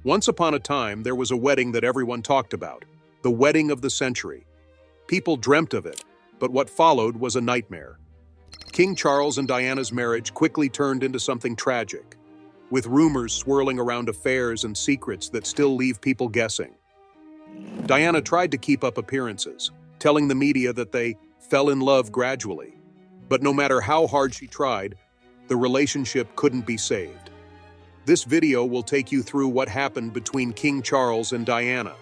Once upon a time, there was a wedding that everyone talked about, the wedding of the century. People dreamt of it, but what followed was a nightmare. King Charles and Diana's marriage quickly turned into something tragic, with rumors swirling around affairs and secrets that still leave people guessing. Diana tried to keep up appearances, telling the media that they fell in love gradually. But no matter how hard she tried, the relationship couldn't be saved. This video will take you through what happened between King Charles and Diana,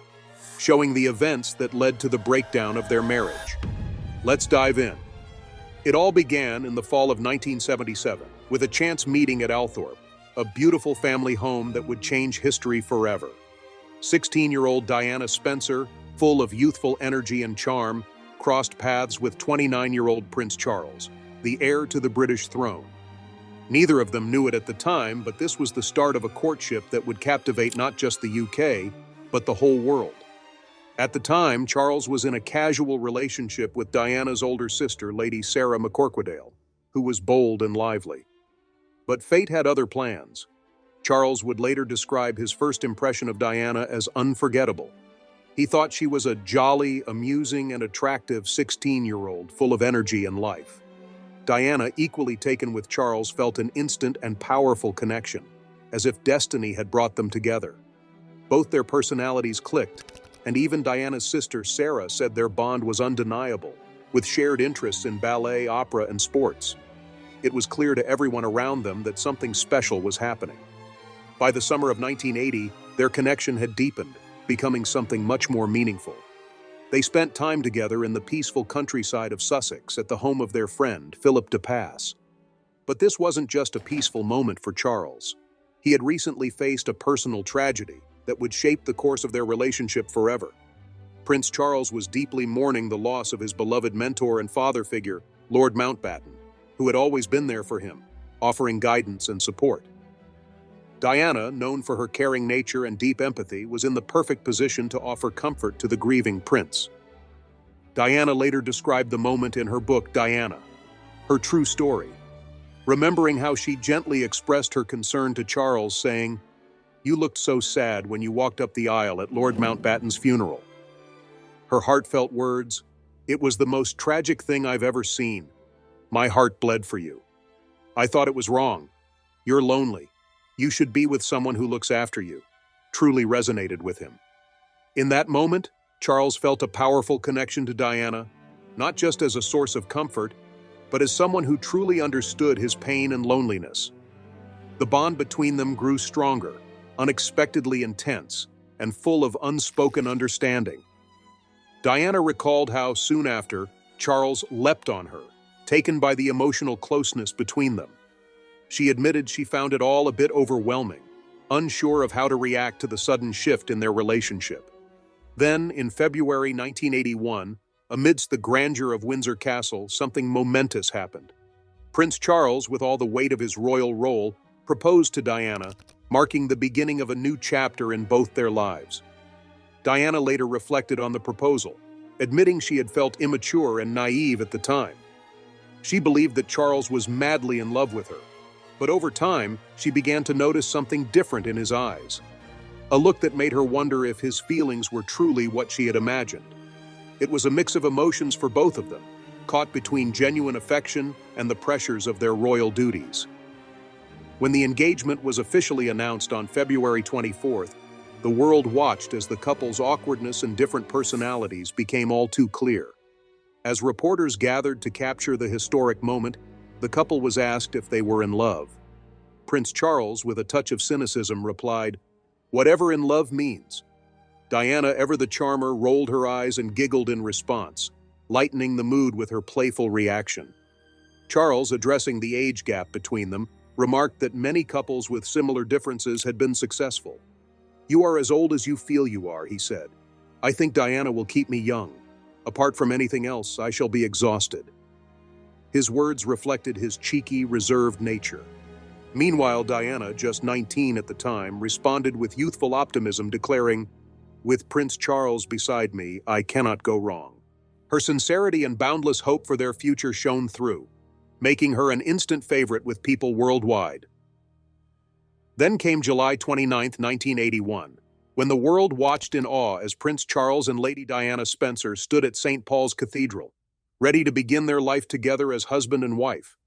showing the events that led to the breakdown of their marriage. Let's dive in. It all began in the fall of 1977 with a chance meeting at Althorpe, a beautiful family home that would change history forever. 16-year-old Diana Spencer, full of youthful energy and charm, crossed paths with 29-year-old Prince Charles, the heir to the British throne. Neither of them knew it at the time, but this was the start of a courtship that would captivate not just the UK, but the whole world. At the time, Charles was in a casual relationship with Diana's older sister, Lady Sarah McCorquodale, who was bold and lively. But fate had other plans. Charles would later describe his first impression of Diana as unforgettable. He thought she was a jolly, amusing, and attractive 16-year-old full of energy and life. Diana, equally taken with Charles, felt an instant and powerful connection, as if destiny had brought them together. Both their personalities clicked, and even Diana's sister, Sarah, said their bond was undeniable, with shared interests in ballet, opera, and sports. It was clear to everyone around them that something special was happening. By the summer of 1980, their connection had deepened, becoming something much more meaningful. They spent time together in the peaceful countryside of Sussex at the home of their friend, Philip de Pass. But this wasn't just a peaceful moment for Charles. He had recently faced a personal tragedy that would shape the course of their relationship forever. Prince Charles was deeply mourning the loss of his beloved mentor and father figure, Lord Mountbatten, who had always been there for him, offering guidance and support. Diana, known for her caring nature and deep empathy, was in the perfect position to offer comfort to the grieving prince. Diana later described the moment in her book, Diana, her true story, remembering how she gently expressed her concern to Charles, saying, "You looked so sad when you walked up the aisle at Lord Mountbatten's funeral." Her heartfelt words, "It was the most tragic thing I've ever seen. My heart bled for you. I thought it was wrong. You're lonely. You should be with someone who looks after you," truly resonated with him. In that moment, Charles felt a powerful connection to Diana, not just as a source of comfort, but as someone who truly understood his pain and loneliness. The bond between them grew stronger, unexpectedly intense, and full of unspoken understanding. Diana recalled how, soon after, Charles leapt on her, taken by the emotional closeness between them. She admitted she found it all a bit overwhelming, unsure of how to react to the sudden shift in their relationship. Then, in February 1981, amidst the grandeur of Windsor Castle, something momentous happened. Prince Charles, with all the weight of his royal role, proposed to Diana, marking the beginning of a new chapter in both their lives. Diana later reflected on the proposal, admitting she had felt immature and naive at the time. She believed that Charles was madly in love with her, but over time, she began to notice something different in his eyes, a look that made her wonder if his feelings were truly what she had imagined. It was a mix of emotions for both of them, caught between genuine affection and the pressures of their royal duties. When the engagement was officially announced on February 24th, the world watched as the couple's awkwardness and different personalities became all too clear. As reporters gathered to capture the historic moment, the couple was asked if they were in love. Prince Charles, with a touch of cynicism, replied, "Whatever in love means." Diana, ever the charmer, rolled her eyes and giggled in response, lightening the mood with her playful reaction. Charles, addressing the age gap between them, remarked that many couples with similar differences had been successful. "You are as old as you feel you are," he said. "I think Diana will keep me young. Apart from anything else, I shall be exhausted." His words reflected his cheeky, reserved nature. Meanwhile, Diana, just 19 at the time, responded with youthful optimism, declaring, "With Prince Charles beside me, I cannot go wrong." Her sincerity and boundless hope for their future shone through, making her an instant favorite with people worldwide. Then came July 29, 1981, when the world watched in awe as Prince Charles and Lady Diana Spencer stood at St. Paul's Cathedral, ready to begin their life together as husband and wife.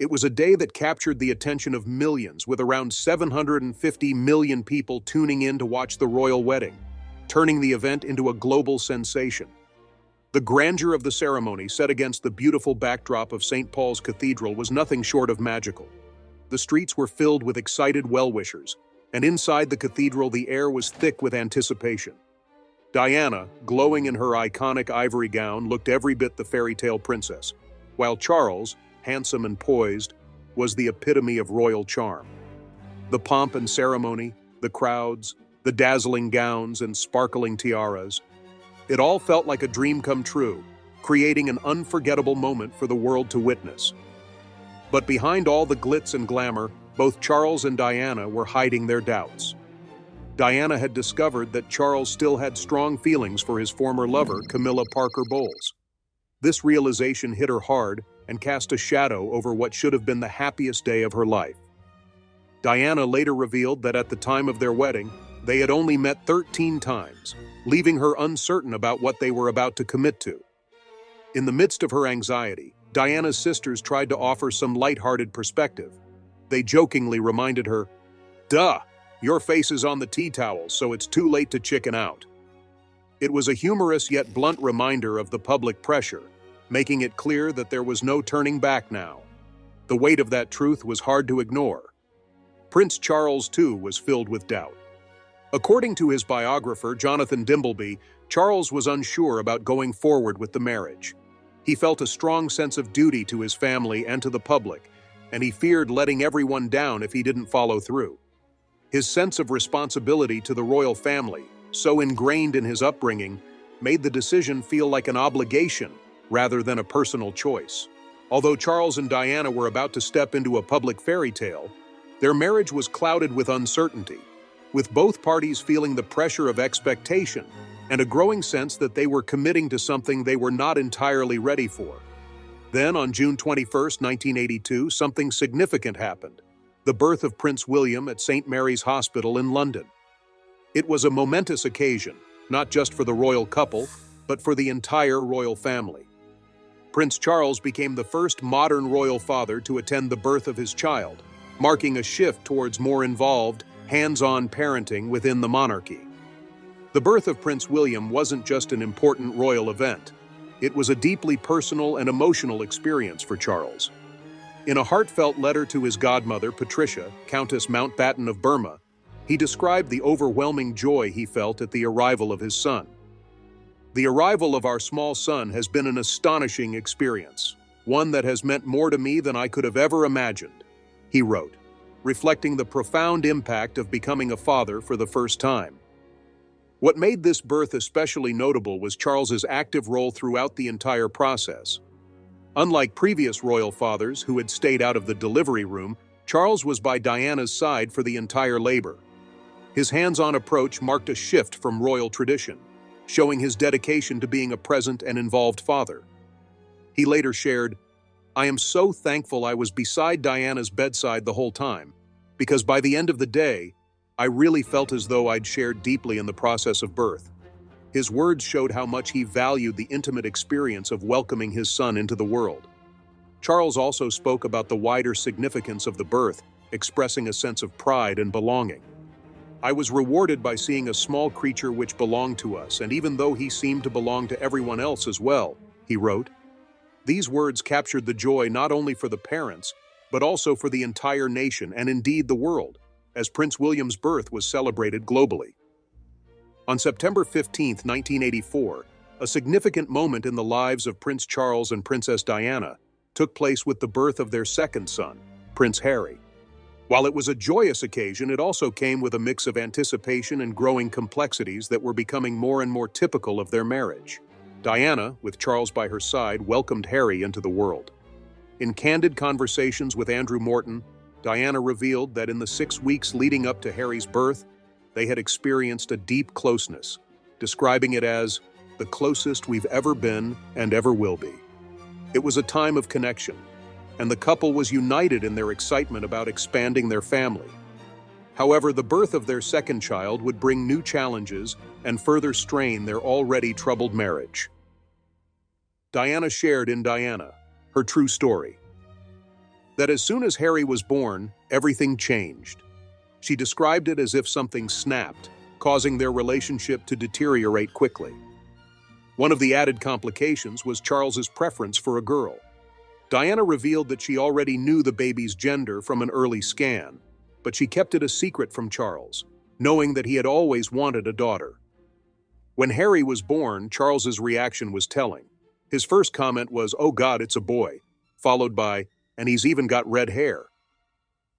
It was a day that captured the attention of millions, with around 750 million people tuning in to watch the royal wedding, turning the event into a global sensation. The grandeur of the ceremony, set against the beautiful backdrop of St. Paul's Cathedral, was nothing short of magical. The streets were filled with excited well-wishers, and inside the cathedral the air was thick with anticipation. Diana, glowing in her iconic ivory gown, looked every bit the fairy tale princess, while Charles, handsome and poised, was the epitome of royal charm. The pomp and ceremony, the crowds, the dazzling gowns and sparkling tiaras, it all felt like a dream come true, creating an unforgettable moment for the world to witness. But behind all the glitz and glamour, both Charles and Diana were hiding their doubts. Diana had discovered that Charles still had strong feelings for his former lover, Camilla Parker Bowles. This realization hit her hard and cast a shadow over what should have been the happiest day of her life. Diana later revealed that at the time of their wedding, they had only met 13 times, leaving her uncertain about what they were about to commit to. In the midst of her anxiety, Diana's sisters tried to offer some lighthearted perspective. They jokingly reminded her, "Duh, your face is on the tea towel, so it's too late to chicken out." It was a humorous yet blunt reminder of the public pressure, making it clear that there was no turning back now. The weight of that truth was hard to ignore. Prince Charles, too, was filled with doubt. According to his biographer, Jonathan Dimbleby, Charles was unsure about going forward with the marriage. He felt a strong sense of duty to his family and to the public, and he feared letting everyone down if he didn't follow through. His sense of responsibility to the royal family, so ingrained in his upbringing, made the decision feel like an obligation rather than a personal choice. Although Charles and Diana were about to step into a public fairy tale, their marriage was clouded with uncertainty, with both parties feeling the pressure of expectation and a growing sense that they were committing to something they were not entirely ready for. Then, on June 21, 1982, something significant happened: the birth of Prince William at St. Mary's Hospital in London. It was a momentous occasion, not just for the royal couple, but for the entire royal family. Prince Charles became the first modern royal father to attend the birth of his child, marking a shift towards more involved, hands-on parenting within the monarchy. The birth of Prince William wasn't just an important royal event. It was a deeply personal and emotional experience for Charles. In a heartfelt letter to his godmother, Patricia, Countess Mountbatten of Burma, he described the overwhelming joy he felt at the arrival of his son. "The arrival of our small son has been an astonishing experience, one that has meant more to me than I could have ever imagined," he wrote, reflecting the profound impact of becoming a father for the first time. What made this birth especially notable was Charles's active role throughout the entire process. Unlike previous royal fathers who had stayed out of the delivery room, Charles was by Diana's side for the entire labor. His hands-on approach marked a shift from royal tradition, showing his dedication to being a present and involved father. He later shared, "I am so thankful I was beside Diana's bedside the whole time, because by the end of the day, I really felt as though I'd shared deeply in the process of birth." His words showed how much he valued the intimate experience of welcoming his son into the world. Charles also spoke about the wider significance of the birth, expressing a sense of pride and belonging. "I was rewarded by seeing a small creature which belonged to us, and even though he seemed to belong to everyone else as well," he wrote. These words captured the joy not only for the parents, but also for the entire nation and indeed the world, as Prince William's birth was celebrated globally. On September 15, 1984, a significant moment in the lives of Prince Charles and Princess Diana took place with the birth of their second son, Prince Harry. While it was a joyous occasion, it also came with a mix of anticipation and growing complexities that were becoming more and more typical of their marriage. Diana, with Charles by her side, welcomed Harry into the world. In candid conversations with Andrew Morton, Diana revealed that in the 6 weeks leading up to Harry's birth, they had experienced a deep closeness, describing it as the closest we've ever been and ever will be. It was a time of connection, and the couple was united in their excitement about expanding their family. However, the birth of their second child would bring new challenges and further strain their already troubled marriage. Diana shared in Diana, her true story, that as soon as Harry was born, everything changed. She described it as if something snapped, causing their relationship to deteriorate quickly. One of the added complications was Charles's preference for a girl. Diana revealed that she already knew the baby's gender from an early scan, but she kept it a secret from Charles, knowing that he had always wanted a daughter. When Harry was born, Charles's reaction was telling. His first comment was, "Oh God, it's a boy," followed by, "And he's even got red hair."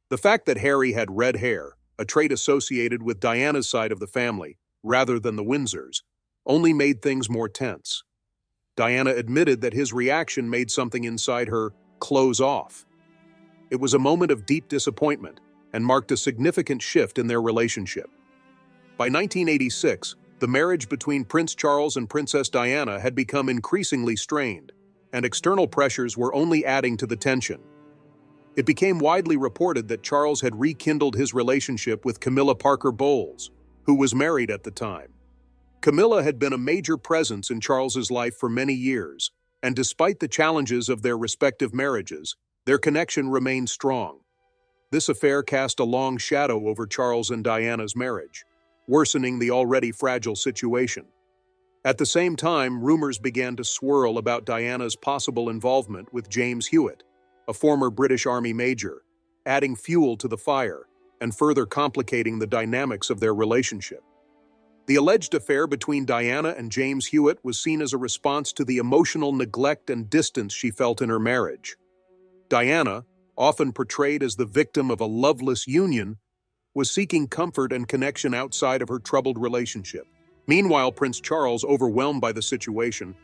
The fact that Harry had red hair, a trait associated with Diana's side of the family, rather than the Windsors, only made things more tense. Diana admitted that his reaction made something inside her close off. It was a moment of deep disappointment and marked a significant shift in their relationship. By 1986, the marriage between Prince Charles and Princess Diana had become increasingly strained, and external pressures were only adding to the tension. It became widely reported that Charles had rekindled his relationship with Camilla Parker Bowles, who was married at the time. Camilla had been a major presence in Charles's life for many years, and despite the challenges of their respective marriages, their connection remained strong. This affair cast a long shadow over Charles and Diana's marriage, worsening the already fragile situation. At the same time, rumors began to swirl about Diana's possible involvement with James Hewitt, a former British Army major, adding fuel to the fire and further complicating the dynamics of their relationship. The alleged affair between Diana and James Hewitt was seen as a response to the emotional neglect and distance she felt in her marriage. Diana, often portrayed as the victim of a loveless union, was seeking comfort and connection outside of her troubled relationship. Meanwhile, Prince Charles, overwhelmed by the situation,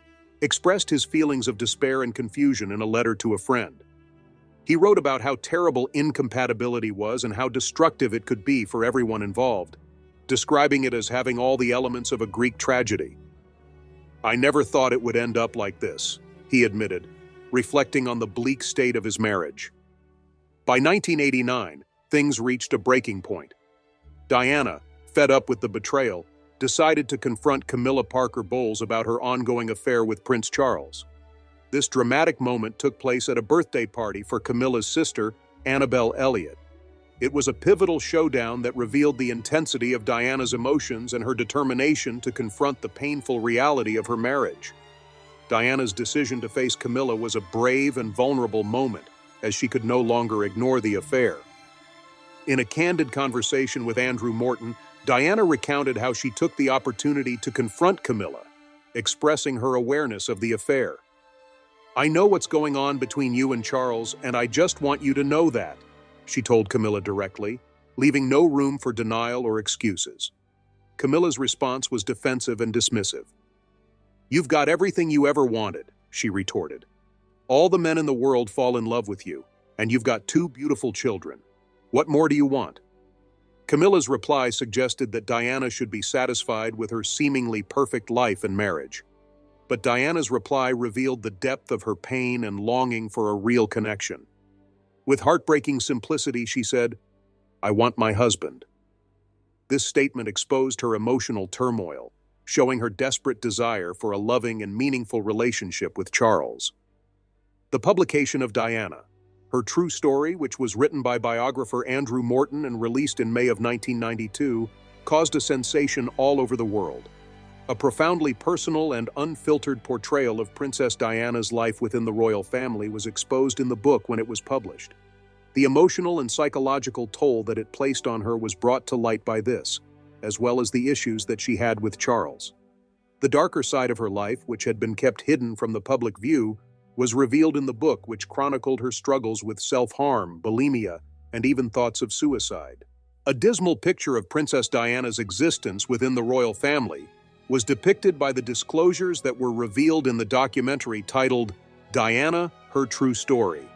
expressed his feelings of despair and confusion in a letter to a friend. He wrote about how terrible incompatibility was and how destructive it could be for everyone involved, describing it as having all the elements of a Greek tragedy. "I never thought it would end up like this," he admitted, reflecting on the bleak state of his marriage. By 1989, things reached a breaking point. Diana, fed up with the betrayal, decided to confront Camilla Parker Bowles about her ongoing affair with Prince Charles. This dramatic moment took place at a birthday party for Camilla's sister, Annabelle Elliott. It was a pivotal showdown that revealed the intensity of Diana's emotions and her determination to confront the painful reality of her marriage. Diana's decision to face Camilla was a brave and vulnerable moment, as she could no longer ignore the affair. In a candid conversation with Andrew Morton, Diana recounted how she took the opportunity to confront Camilla, expressing her awareness of the affair. "I know what's going on between you and Charles, and I just want you to know that," she told Camilla directly, leaving no room for denial or excuses. Camilla's response was defensive and dismissive. "You've got everything you ever wanted," she retorted. "All the men in the world fall in love with you, and you've got 2 beautiful children. What more do you want?" Camilla's reply suggested that Diana should be satisfied with her seemingly perfect life and marriage. But Diana's reply revealed the depth of her pain and longing for a real connection. With heartbreaking simplicity, she said, "I want my husband." This statement exposed her emotional turmoil, showing her desperate desire for a loving and meaningful relationship with Charles. The publication of Diana, her true story, which was written by biographer Andrew Morton and released in May of 1992, caused a sensation all over the world. A profoundly personal and unfiltered portrayal of Princess Diana's life within the royal family was exposed in the book when it was published. The emotional and psychological toll that it placed on her was brought to light by this, as well as the issues that she had with Charles. The darker side of her life, which had been kept hidden from the public view, was revealed in the book, which chronicled her struggles with self-harm, bulimia, and even thoughts of suicide. A dismal picture of Princess Diana's existence within the royal family was depicted by the disclosures that were revealed in the documentary titled Diana, Her True Story.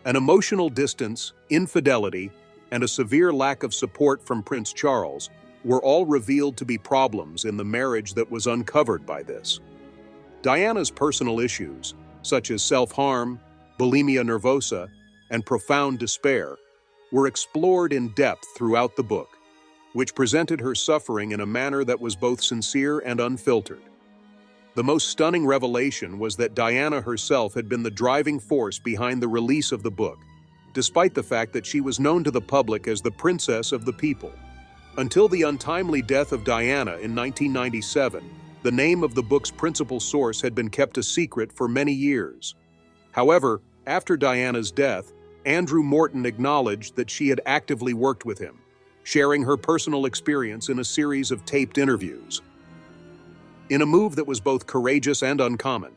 An emotional distance, infidelity, and a severe lack of support from Prince Charles were all revealed to be problems in the marriage that was uncovered by this. Diana's personal issues, such as self-harm, bulimia nervosa, and profound despair, were explored in depth throughout the book, which presented her suffering in a manner that was both sincere and unfiltered. The most stunning revelation was that Diana herself had been the driving force behind the release of the book, despite the fact that she was known to the public as the Princess of the People. Until the untimely death of Diana in 1997, the name of the book's principal source had been kept a secret for many years. However, after Diana's death, Andrew Morton acknowledged that she had actively worked with him, sharing her personal experience in a series of taped interviews. In a move that was both courageous and uncommon,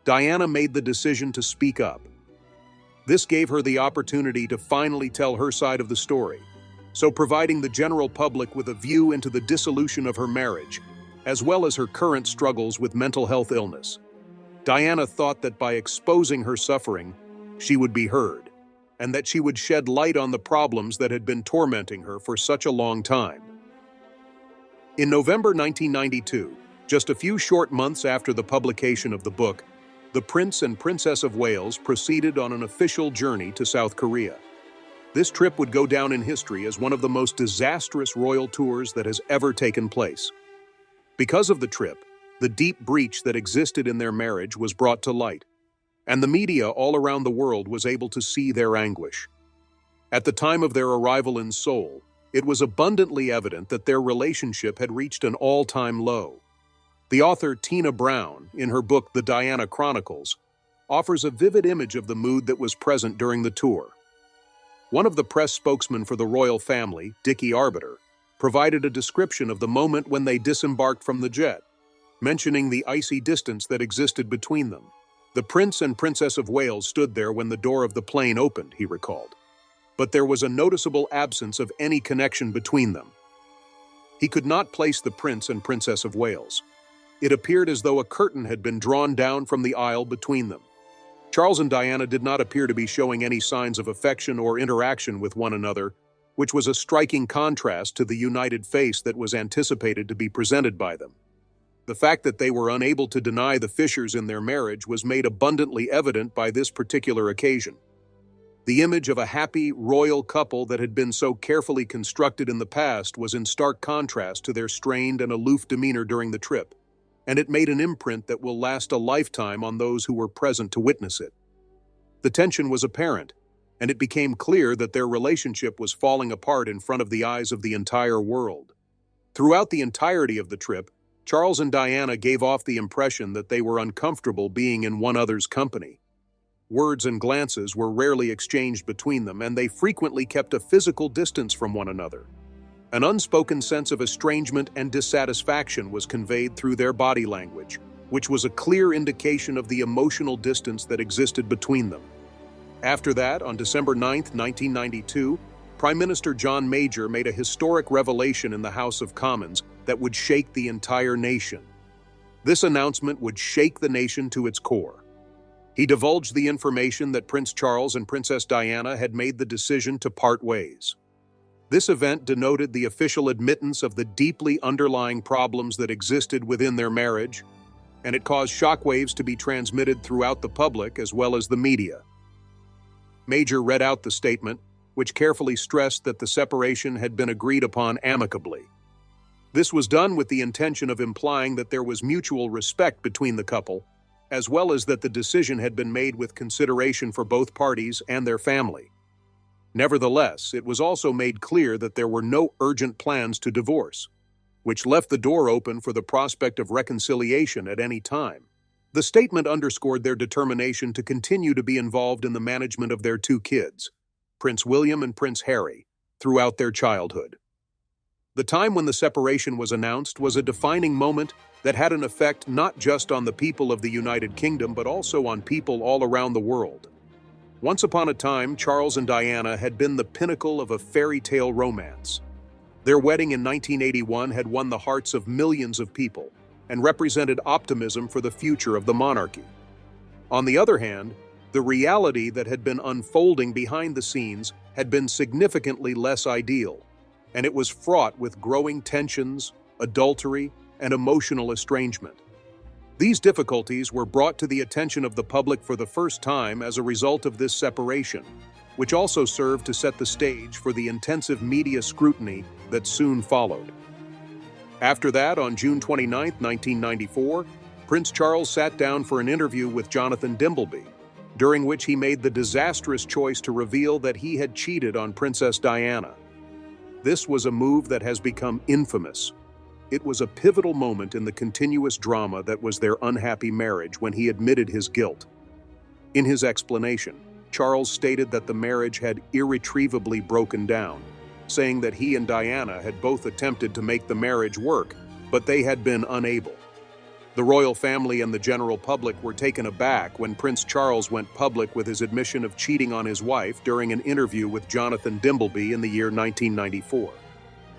Diana made the decision to speak up. This gave her the opportunity to finally tell her side of the story, so providing the general public with a view into the dissolution of her marriage, as well as her current struggles with mental health illness. Diana thought that by exposing her suffering, she would be heard, and that she would shed light on the problems that had been tormenting her for such a long time. In November 1992, just a few short months after the publication of the book, the Prince and Princess of Wales proceeded on an official journey to South Korea. This trip would go down in history as one of the most disastrous royal tours that has ever taken place. Because of the trip, the deep breach that existed in their marriage was brought to light, and the media all around the world was able to see their anguish. At the time of their arrival in Seoul, it was abundantly evident that their relationship had reached an all-time low. The author Tina Brown, in her book The Diana Chronicles, offers a vivid image of the mood that was present during the tour. One of the press spokesmen for the royal family, Dickie Arbiter, provided a description of the moment when they disembarked from the jet, mentioning the icy distance that existed between them. The Prince and Princess of Wales stood there when the door of the plane opened, he recalled. But there was a noticeable absence of any connection between them. He could not place the Prince and Princess of Wales. It appeared as though a curtain had been drawn down from the aisle between them. Charles and Diana did not appear to be showing any signs of affection or interaction with one another, which was a striking contrast to the united face that was anticipated to be presented by them. The fact that they were unable to deny the fissures in their marriage was made abundantly evident by this particular occasion. The image of a happy, royal couple that had been so carefully constructed in the past was in stark contrast to their strained and aloof demeanor during the trip, and it made an imprint that will last a lifetime on those who were present to witness it. The tension was apparent, and it became clear that their relationship was falling apart in front of the eyes of the entire world. Throughout the entirety of the trip, Charles and Diana gave off the impression that they were uncomfortable being in one another's company. Words and glances were rarely exchanged between them, and they frequently kept a physical distance from one another. An unspoken sense of estrangement and dissatisfaction was conveyed through their body language, which was a clear indication of the emotional distance that existed between them. After that, on December 9, 1992, Prime Minister John Major made a historic revelation in the House of Commons that would shake the entire nation. This announcement would shake the nation to its core. He divulged the information that Prince Charles and Princess Diana had made the decision to part ways. This event denoted the official admittance of the deeply underlying problems that existed within their marriage, and it caused shockwaves to be transmitted throughout the public as well as the media. Major read out the statement, which carefully stressed that the separation had been agreed upon amicably. This was done with the intention of implying that there was mutual respect between the couple, as well as that the decision had been made with consideration for both parties and their family. Nevertheless, it was also made clear that there were no urgent plans to divorce, which left the door open for the prospect of reconciliation at any time. The statement underscored their determination to continue to be involved in the management of their two kids, Prince William and Prince Harry, throughout their childhood. The time when the separation was announced was a defining moment that had an effect not just on the people of the United Kingdom but also on people all around the world. Once upon a time, Charles and Diana had been the pinnacle of a fairy tale romance. Their wedding in 1981 had won the hearts of millions of people and represented optimism for the future of the monarchy. On the other hand, the reality that had been unfolding behind the scenes had been significantly less ideal, and it was fraught with growing tensions, adultery, and emotional estrangement. These difficulties were brought to the attention of the public for the first time as a result of this separation, which also served to set the stage for the intensive media scrutiny that soon followed. After that, on June 29, 1994, Prince Charles sat down for an interview with Jonathan Dimbleby, during which he made the disastrous choice to reveal that he had cheated on Princess Diana. This was a move that has become infamous. It was a pivotal moment in the continuous drama that was their unhappy marriage when he admitted his guilt. In his explanation, Charles stated that the marriage had irretrievably broken down, saying that he and Diana had both attempted to make the marriage work, but they had been unable. The royal family and the general public were taken aback when Prince Charles went public with his admission of cheating on his wife during an interview with Jonathan Dimbleby in the year 1994.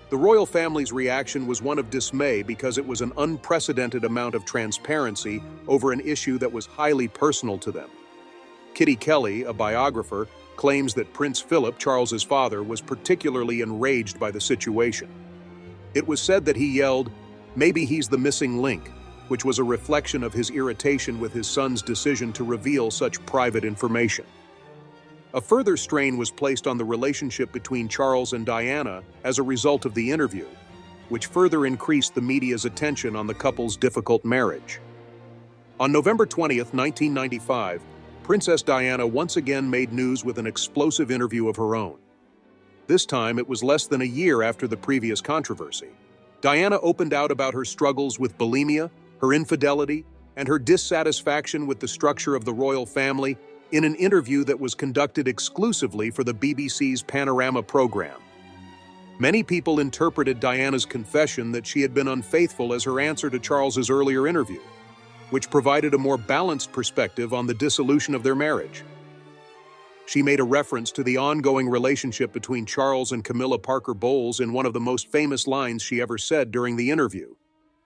The royal family's reaction was one of dismay because it was an unprecedented amount of transparency over an issue that was highly personal to them. Kitty Kelly, a biographer, claims that Prince Philip, Charles's father, was particularly enraged by the situation. It was said that he yelled, "Maybe he's the missing link," which was a reflection of his irritation with his son's decision to reveal such private information. A further strain was placed on the relationship between Charles and Diana as a result of the interview, which further increased the media's attention on the couple's difficult marriage. On November 20, 1995, Princess Diana once again made news with an explosive interview of her own. This time, it was less than a year after the previous controversy. Diana opened out about her struggles with bulimia, her infidelity, and her dissatisfaction with the structure of the royal family in an interview that was conducted exclusively for the BBC's Panorama program. Many people interpreted Diana's confession that she had been unfaithful as her answer to Charles's earlier interview, which provided a more balanced perspective on the dissolution of their marriage. She made a reference to the ongoing relationship between Charles and Camilla Parker Bowles in one of the most famous lines she ever said during the interview.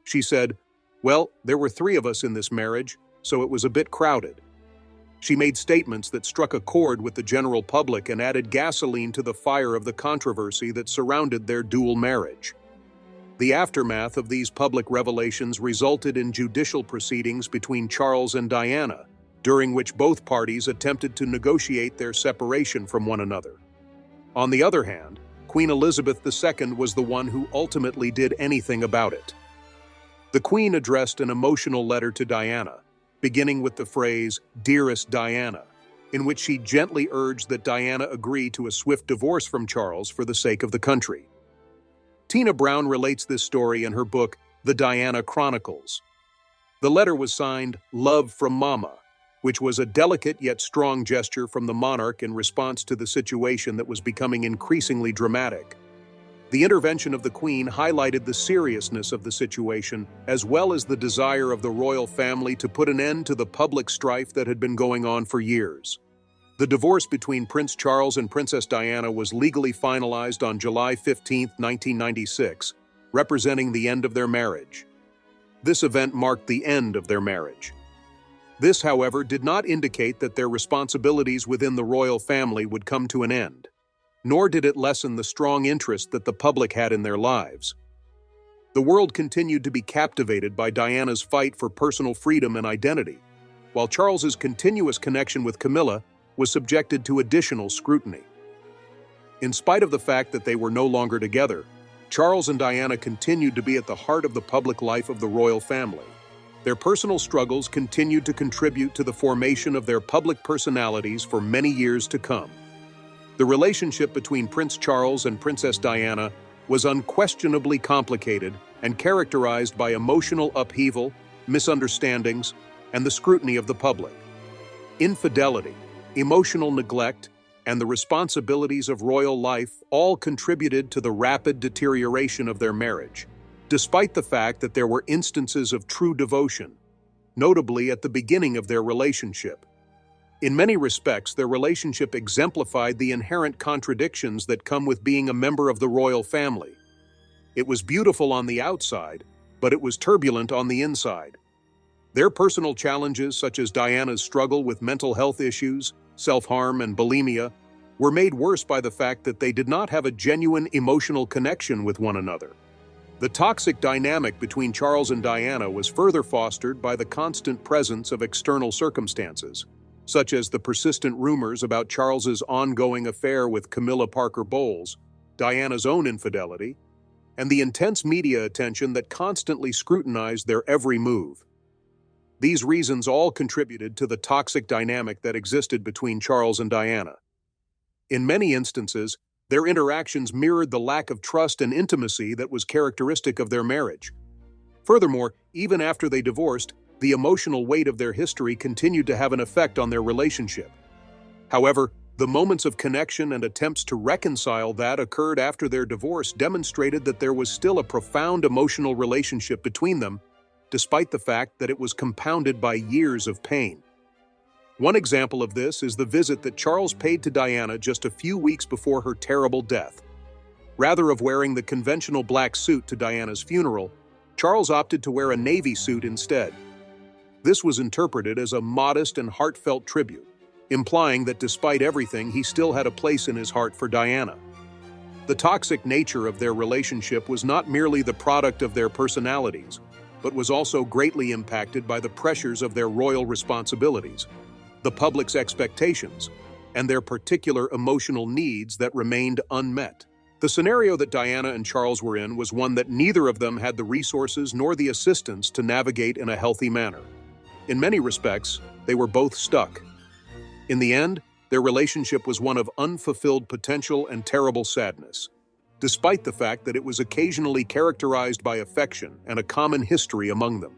She said, "Well, there were 3 of us in this marriage, so it was a bit crowded." She made statements that struck a chord with the general public and added gasoline to the fire of the controversy that surrounded their dual marriage. The aftermath of these public revelations resulted in judicial proceedings between Charles and Diana, during which both parties attempted to negotiate their separation from one another. On the other hand, Queen Elizabeth II was the one who ultimately did anything about it. The Queen addressed an emotional letter to Diana, beginning with the phrase, "Dearest Diana," in which she gently urged that Diana agree to a swift divorce from Charles for the sake of the country. Tina Brown relates this story in her book, The Diana Chronicles. The letter was signed, "Love from Mama," which was a delicate yet strong gesture from the monarch in response to the situation that was becoming increasingly dramatic. The intervention of the Queen highlighted the seriousness of the situation, as well as the desire of the royal family to put an end to the public strife that had been going on for years. The divorce between Prince Charles and Princess Diana was legally finalized on July 15, 1996, representing the end of their marriage. This event marked the end of their marriage. This, however, did not indicate that their responsibilities within the royal family would come to an end, nor did it lessen the strong interest that the public had in their lives. The world continued to be captivated by Diana's fight for personal freedom and identity, while Charles's continuous connection with Camilla was subjected to additional scrutiny. In spite of the fact that they were no longer together, Charles and Diana continued to be at the heart of the public life of the royal family. Their personal struggles continued to contribute to the formation of their public personalities for many years to come. The relationship between Prince Charles and Princess Diana was unquestionably complicated and characterized by emotional upheaval, misunderstandings, and the scrutiny of the public. Infidelity, emotional neglect, and the responsibilities of royal life all contributed to the rapid deterioration of their marriage, despite the fact that there were instances of true devotion, notably at the beginning of their relationship. In many respects, their relationship exemplified the inherent contradictions that come with being a member of the royal family. It was beautiful on the outside, but it was turbulent on the inside. Their personal challenges, such as Diana's struggle with mental health issues, self-harm, and bulimia, were made worse by the fact that they did not have a genuine emotional connection with one another. The toxic dynamic between Charles and Diana was further fostered by the constant presence of external circumstances. such as the persistent rumors about Charles's ongoing affair with Camilla Parker Bowles, Diana's own infidelity, and the intense media attention that constantly scrutinized their every move. These reasons all contributed to the toxic dynamic that existed between Charles and Diana. In many instances, their interactions mirrored the lack of trust and intimacy that was characteristic of their marriage. Furthermore, even after they divorced, the emotional weight of their history continued to have an effect on their relationship. However, the moments of connection and attempts to reconcile that occurred after their divorce demonstrated that there was still a profound emotional relationship between them, despite the fact that it was compounded by years of pain. One example of this is the visit that Charles paid to Diana just a few weeks before her terrible death. Rather than wearing the conventional black suit to Diana's funeral, Charles opted to wear a navy suit instead. This was interpreted as a modest and heartfelt tribute, implying that despite everything, he still had a place in his heart for Diana. The toxic nature of their relationship was not merely the product of their personalities, but was also greatly impacted by the pressures of their royal responsibilities, the public's expectations, and their particular emotional needs that remained unmet. The scenario that Diana and Charles were in was one that neither of them had the resources nor the assistance to navigate in a healthy manner. In many respects, they were both stuck. In the end, their relationship was one of unfulfilled potential and terrible sadness, despite the fact that it was occasionally characterized by affection and a common history among them.